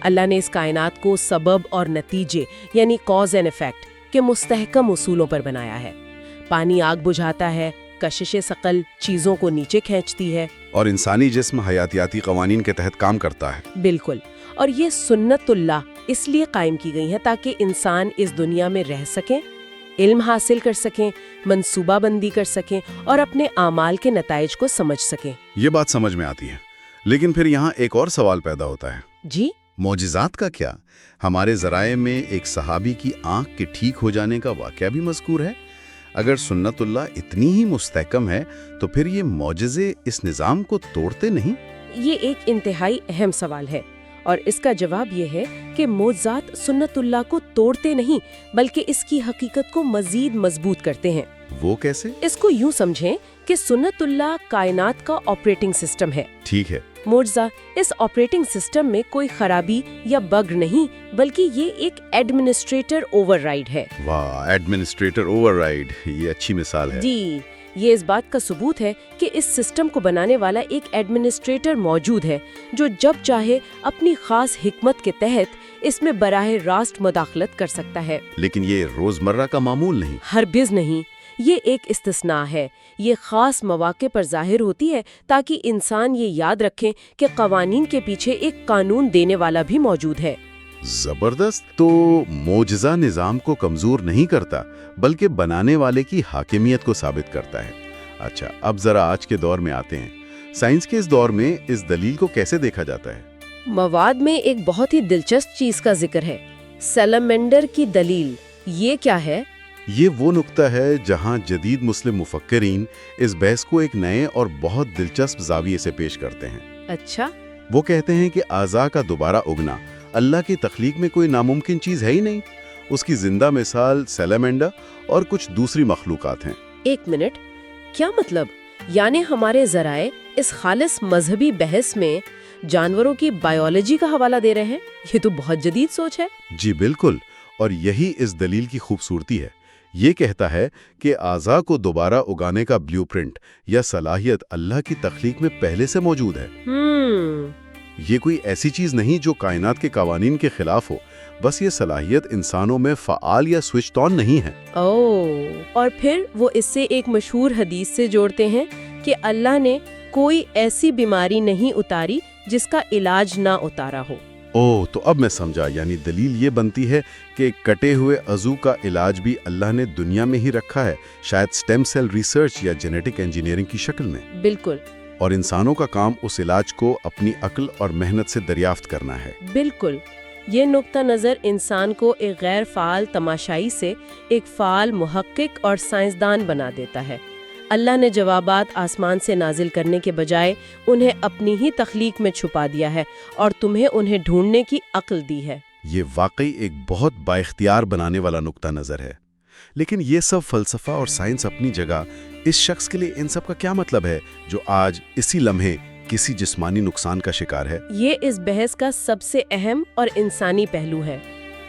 اللہ نے اس کائنات کو سبب اور نتیجے یعنی کاز اینڈ افیکٹ کے مستحکم اصولوں پر بنایا ہے۔ پانی آگ بجھاتا ہے، کشش ثقل چیزوں کو نیچے کھینچتی ہے، اور انسانی جسم حیاتیاتی قوانین کے تحت کام کرتا ہے۔ بالکل، اور یہ سنت اللہ اس لیے قائم کی گئی ہے تاکہ انسان اس دنیا میں رہ سکیں، علم حاصل کر سکیں، منصوبہ بندی کر سکیں اور اپنے اعمال کے نتائج کو سمجھ سکیں۔ یہ بات سمجھ میں آتی ہے، لیکن پھر یہاں ایک اور سوال پیدا ہوتا ہے، جی، معجزات کا کیا؟ ہمارے ذرائع میں ایک صحابی کی آنکھ کے ٹھیک ہو جانے کا واقعہ بھی مذکور ہے۔ اگر سنت اللہ اتنی ہی مستحکم ہے تو پھر یہ معجزے اس نظام کو توڑتے نہیں؟ یہ ایک انتہائی اہم سوال ہے، اور اس کا جواب یہ ہے کہ معجزات سنت اللہ کو توڑتے نہیں بلکہ اس کی حقیقت کو مزید مضبوط کرتے ہیں۔ وہ کیسے؟ اس کو یوں سمجھیں کہ سنت اللہ کائنات کا آپریٹنگ سسٹم ہے۔ ٹھیک ہے۔ معجزہ اس آپریٹنگ سسٹم میں کوئی خرابی یا بگ نہیں بلکہ یہ ایک ایڈمنسٹریٹر اوور رائیڈ ہے۔ واہ، ایڈمنسٹریٹر اوور رائیڈ، یہ اچھی مثال ہے۔ جی، یہ اس بات کا ثبوت ہے کہ اس سسٹم کو بنانے والا ایک ایڈمنسٹریٹر موجود ہے جو جب چاہے اپنی خاص حکمت کے تحت اس میں براہ راست مداخلت کر سکتا ہے۔ لیکن یہ روزمرہ کا معمول نہیں۔ ہرگز نہیں، یہ ایک استثناء ہے۔ یہ خاص مواقع پر ظاہر ہوتی ہے تاکہ انسان یہ یاد رکھیں کہ قوانین کے پیچھے ایک قانون دینے والا بھی موجود ہے۔ زبردست۔ تو معجزہ نظام کو کمزور نہیں کرتا بلکہ بنانے والے کی حاکمیت کو ثابت کرتا ہے۔ اچھا، اب ذرا آج کے دور میں آتے ہیں۔ سائنس کے اس دور میں اس دلیل کو کیسے دیکھا جاتا ہے؟ مواد میں ایک بہت ہی دلچسپ چیز کا ذکر ہے، سیلمینڈر کی دلیل۔ یہ کیا ہے؟ یہ وہ نقطہ ہے جہاں جدید مسلم مفکرین اس بحث کو ایک نئے اور بہت دلچسپ زاویے سے پیش کرتے ہیں۔ اچھا، وہ کہتے ہیں کہ اعضاء کا دوبارہ اگنا اللہ کی تخلیق میں کوئی ناممکن چیز ہے ہی نہیں۔ اس کی زندہ مثال سیلمینڈر اور کچھ دوسری مخلوقات ہیں۔ ایک منٹ، کیا مطلب؟ یعنی ہمارے ذرائع اس خالص مذہبی بحث میں جانوروں کی بائیولوجی کا حوالہ دے رہے ہیں؟ یہ تو بہت جدید سوچ ہے۔ جی بالکل، اور یہی اس دلیل کی خوبصورتی ہے۔ یہ کہتا ہے کہ اعضاء کو دوبارہ اگانے کا بلیو پرنٹ یا صلاحیت اللہ کی تخلیق میں پہلے سے موجود ہے۔ یہ کوئی ایسی چیز نہیں جو کائنات کے قوانین کے خلاف ہو، بس یہ صلاحیت انسانوں میں فعال یا سوئچ آن نہیں ہے۔ اور پھر وہ اس سے ایک مشہور حدیث سے جوڑتے ہیں کہ اللہ نے کوئی ایسی بیماری نہیں اتاری جس کا علاج نہ اتارا ہو۔ تو اب میں سمجھا، یعنی دلیل یہ بنتی ہے کہ کٹے ہوئے عضو کا علاج بھی اللہ نے دنیا میں ہی رکھا ہے، شاید سٹیم سیل ریسرچ یا جینیٹک انجینئرنگ کی شکل میں۔ بالکل، اور انسانوں کا کام اس علاج کو اپنی عقل اور محنت سے دریافت کرنا ہے۔ بالکل، یہ نقطہ نظر انسان کو ایک غیر فعال تماشائی سے ایک فعال محقق اور سائنسدان بنا دیتا ہے۔ اللہ نے جوابات آسمان سے نازل کرنے کے بجائے انہیں اپنی ہی تخلیق میں چھپا دیا ہے اور تمہیں انہیں ڈھونڈنے کی عقل دی ہے۔ یہ واقعی ایک بہت بااختیار بنانے والا نقطہ نظر ہے۔ لیکن یہ سب فلسفہ اور سائنس اپنی جگہ، اس شخص کے لیے ان سب کا کیا مطلب ہے جو آج اسی لمحے کسی جسمانی نقصان کا شکار ہے؟ یہ اس بحث کا سب سے اہم اور انسانی پہلو ہے۔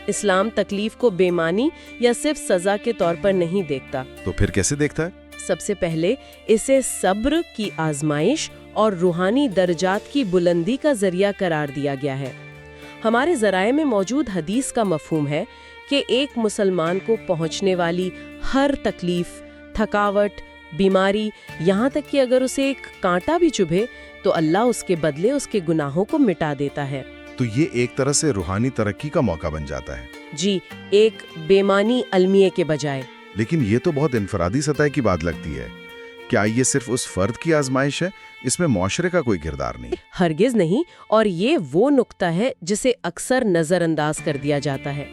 اسلام تکلیف کو بے معنی یا صرف سزا کے طور پر نہیں دیکھتا۔ تو پھر کیسے دیکھتا ہے؟ سب سے پہلے اسے صبر کی آزمائش اور روحانی درجات کی بلندی کا ذریعہ قرار دیا گیا ہے۔ ہمارے ذرائع میں موجود حدیث کا مفہوم ہے کہ ایک مسلمان کو پہنچنے والی ہر تکلیف، تھکاوٹ، بیماری، یہاں تک کہ اگر اسے ایک کانٹا بھی چبھے تو اللہ اس کے بدلے اس کے گناہوں کو مٹا دیتا ہے۔ تو یہ ایک طرح سے روحانی ترقی کا موقع بن جاتا ہے۔ جی، ایک بے معنی المیے کے بجائے۔ لیکن یہ تو بہت انفرادی سطح کی بات لگتی ہے۔ کیا یہ صرف اس فرد کی آزمائش ہے؟ اس میں معاشرے کا کوئی کردار نہیں؟ ہرگز نہیں، اور یہ وہ نقطہ ہے جسے اکثر نظر انداز کر دیا جاتا ہے۔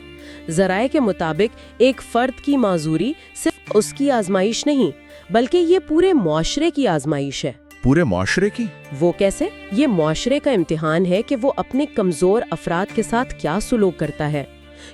ذرائع کے مطابق ایک فرد کی معذوری صرف اس کی آزمائش نہیں بلکہ یہ پورے معاشرے کی آزمائش ہے۔ پورے معاشرے کی؟ وہ کیسے؟ یہ معاشرے کا امتحان ہے کہ وہ اپنے کمزور افراد کے ساتھ کیا سلوک کرتا ہے۔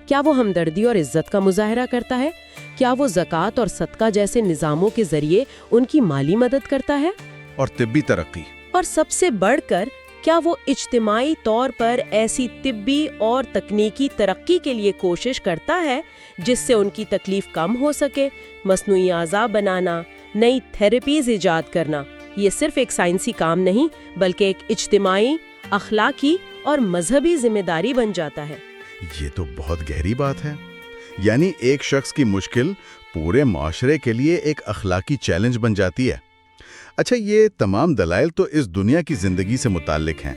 کیا وہ ہمدردی اور عزت کا مظاہرہ کرتا ہے؟ کیا وہ زکوٰۃ اور صدقہ جیسے نظاموں کے ذریعے ان کی مالی مدد کرتا ہے؟ اور طبی ترقی؟ اور سب سے بڑھ کر کیا وہ اجتماعی طور پر ایسی طبی اور تکنیکی ترقی کے لیے کوشش کرتا ہے جس سے ان کی تکلیف کم ہو سکے؟ مصنوعی اعضاء بنانا، نئی تھیراپیز ایجاد کرنا، یہ صرف ایک سائنسی کام نہیں بلکہ ایک اجتماعی، اخلاقی اور مذہبی ذمہ داری بن جاتا ہے۔ یہ تو بہت گہری بات ہے، یعنی ایک شخص کی مشکل پورے معاشرے کے لیے ایک اخلاقی چیلنج بن جاتی ہے۔ اچھا، یہ تمام دلائل تو اس دنیا کی زندگی سے متعلق ہیں،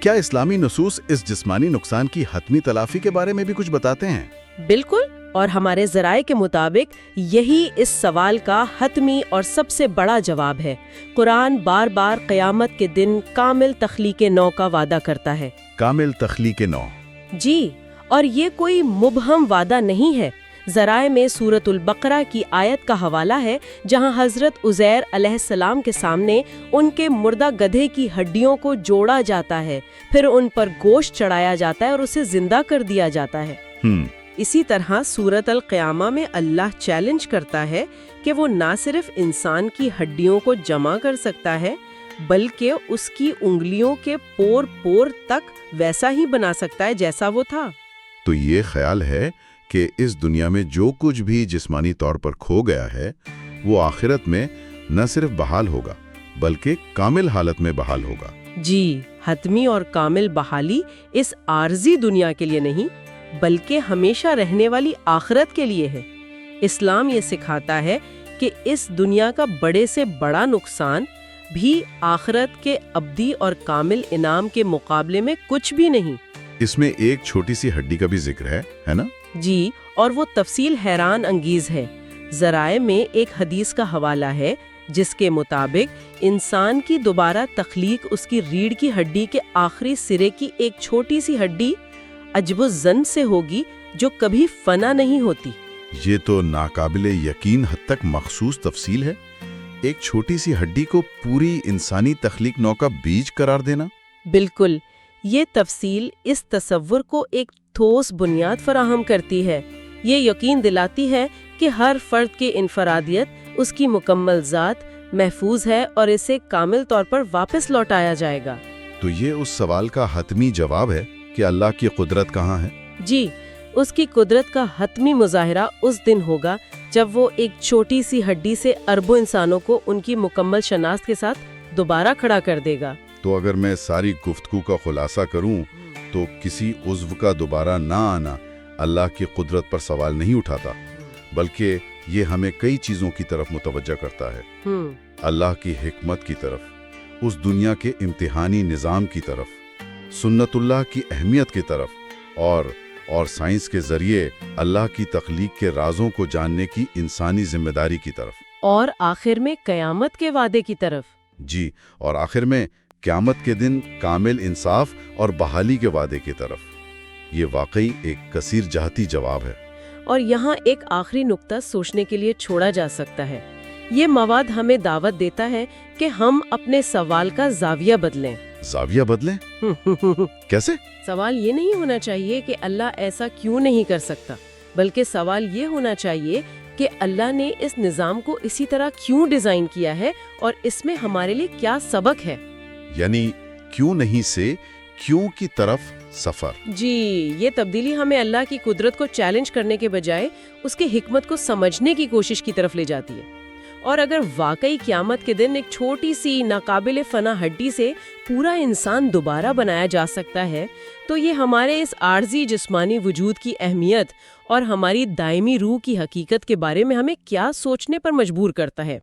کیا اسلامی نصوص اس جسمانی نقصان کی حتمی تلافی کے بارے میں بھی کچھ بتاتے ہیں؟ بالکل، اور ہمارے ذرائع کے مطابق یہی اس سوال کا حتمی اور سب سے بڑا جواب ہے۔ قرآن بار بار قیامت کے دن کامل تخلیق نو کا وعدہ کرتا ہے۔ کامل تخلیق نو؟ جی، اور یہ کوئی مبہم وعدہ نہیں ہے۔ ذرائع میں سورۃ البقرہ کی آیت کا حوالہ ہے جہاں حضرت عزیر علیہ السلام کے سامنے ان کے مردہ گدھے کی ہڈیوں کو جوڑا جاتا ہے، پھر ان پر گوشت چڑھایا جاتا ہے اور اسے زندہ کر دیا جاتا ہے۔ اسی طرح سورۃ القیامہ میں اللہ چیلنج کرتا ہے کہ وہ نہ صرف انسان کی ہڈیوں کو جمع کر سکتا ہے بلکہ اس کی انگلیوں کے پور پور تک ویسا ہی بنا سکتا ہے جیسا وہ تھا۔ تو یہ خیال ہے کہ اس دنیا میں جو کچھ بھی جسمانی طور پر کھو گیا ہے وہ آخرت میں نہ صرف بحال ہوگا بلکہ کامل حالت میں بحال ہوگا۔ جی، حتمی اور کامل بحالی اس عارضی دنیا کے لیے نہیں بلکہ ہمیشہ رہنے والی آخرت کے لیے ہے۔ اسلام یہ سکھاتا ہے کہ اس دنیا کا بڑے سے بڑا نقصان بھی آخرت کے ابدی اور کامل انعام کے مقابلے میں کچھ بھی نہیں۔ اس میں ایک چھوٹی سی ہڈی کا بھی ذکر ہے نا؟ جی، اور وہ تفصیل حیران انگیز ہے۔ ذرائع میں ایک حدیث کا حوالہ ہے جس کے مطابق انسان کی دوبارہ تخلیق اس کی ریڑھ کی ہڈی کے آخری سرے کی ایک چھوٹی سی ہڈی عجب الظن سے ہوگی جو کبھی فنا نہیں ہوتی۔ یہ تو ناقابل یقین حد تک مخصوص تفصیل ہے۔ ایک چھوٹی سی ہڈی کو پوری انسانی تخلیق نو کا بیج قرار دینا۔ بالکل، یہ تفصیل اس تصور کو ایک ٹھوس بنیاد فراہم کرتی ہے۔ یہ یقین دلاتی ہے کہ ہر فرد کی انفرادیت، اس کی مکمل ذات محفوظ ہے اور اسے کامل طور پر واپس لوٹایا جائے گا۔ تو یہ اس سوال کا حتمی جواب ہے کہ اللہ کی قدرت کہاں ہے؟ جی، اس کی قدرت کا حتمی مظاہرہ اس دن ہوگا جب وہ ایک چھوٹی سی ہڈی سے اربوں انسانوں کو ان کی مکمل شناخت کے ساتھ دوبارہ کھڑا کر دے گا۔ تو اگر میں ساری گفتگو کا خلاصہ کروں تو کسی عضو کا دوبارہ نہ آنا اللہ کی قدرت پر سوال نہیں اٹھاتا بلکہ یہ ہمیں کئی چیزوں کی طرف متوجہ کرتا ہے۔ اللہ کی حکمت کی طرف، اس دنیا کے امتحانی نظام کی طرف، سنت اللہ کی اہمیت کی طرف اور سائنس کے ذریعے اللہ کی تخلیق کے رازوں کو جاننے کی انسانی ذمہ داری کی طرف، اور آخر میں قیامت کے وعدے کی طرف۔ جی، اور آخر میں قیامت کے دن کامل انصاف اور بحالی کے وعدے کی طرف۔ یہ واقعی ایک کثیر جہتی جواب ہے۔ اور یہاں ایک آخری نقطہ سوچنے کے لیے چھوڑا جا سکتا ہے۔ یہ مواد ہمیں دعوت دیتا ہے کہ ہم اپنے سوال کا زاویہ بدلیں۔ زاویہ بدلیں؟ کیسے؟ سوال یہ نہیں ہونا چاہیے کہ اللہ ایسا کیوں نہیں کر سکتا، بلکہ سوال یہ ہونا چاہیے کہ اللہ نے اس نظام کو اسی طرح کیوں ڈیزائن کیا ہے اور اس میں ہمارے لیے کیا سبق ہے۔ یعنی کیوں نہیں سے کیوں کی طرف سفر۔ جی، یہ تبدیلی ہمیں اللہ کی قدرت کو چیلنج کرنے کے بجائے اس کی حکمت کو سمجھنے کی کوشش کی طرف لے جاتی ہے۔ اور اگر واقعی قیامت کے دن ایک چھوٹی سی ناقابل فنا ہڈی سے پورا انسان دوبارہ بنایا جا سکتا ہے تو یہ ہمارے اس عارضی جسمانی وجود کی اہمیت اور ہماری دائمی روح کی حقیقت کے بارے میں ہمیں کیا سوچنے پر مجبور کرتا ہے۔